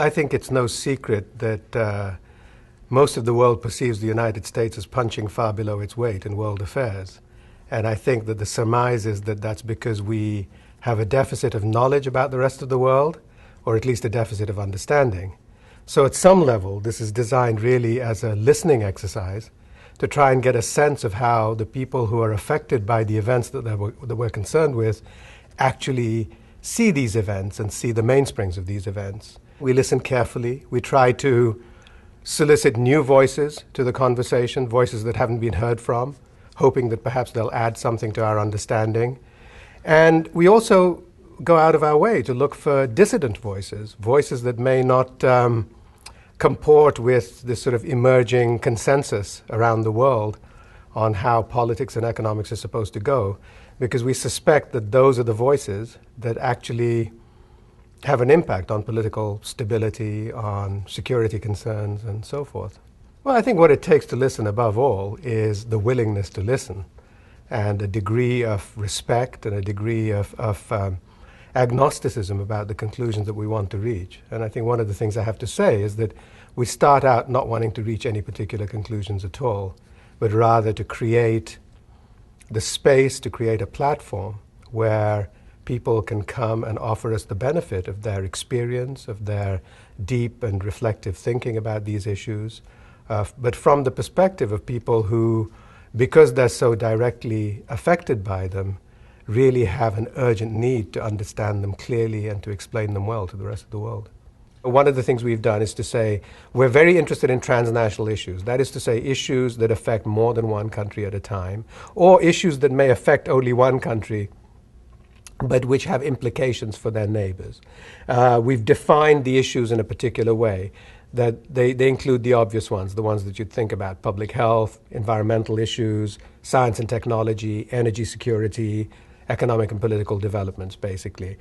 I think it's no secret that most of the world perceives the United States as punching far below its weight in world affairs. And I think that the surmise is that that's because we have a deficit of knowledge about the rest of the world, or at least a deficit of understanding. So at some level, this is designed really as a listening exercise to try and get a sense of how the people who are affected by the events that we're concerned with actually see these events and see the mainsprings of these events. We listen carefully. We try to solicit new voices to the conversation, voices that haven't been heard from, hoping that perhaps they'll add something to our understanding. And we also go out of our way to look for dissident voices, voices that may not comport with this sort of emerging consensus around the world on how politics and economics are supposed to go, because we suspect that those are the voices that actually have an impact on political stability, on security concerns, and so forth. Well, I think what it takes to listen above all is the willingness to listen and a degree of respect and a degree of agnosticism about the conclusions that we want to reach. And I think one of the things I have to say is that we start out not wanting to reach any particular conclusions at all, but rather to create the space, to create a platform where people can come and offer us the benefit of their experience, of their deep and reflective thinking about these issues, but from the perspective of people who, because they're so directly affected by them, really have an urgent need to understand them clearly and to explain them well to the rest of the world. One of the things we've done is to say we're very interested in transnational issues. That is to say issues that affect more than one country at a time, or issues that may affect only one country but which have implications for their neighbors. We've defined the issues in a particular way, that they include the obvious ones, the ones that you'd think about: public health, environmental issues, science and technology, energy security, economic and political developments, basically.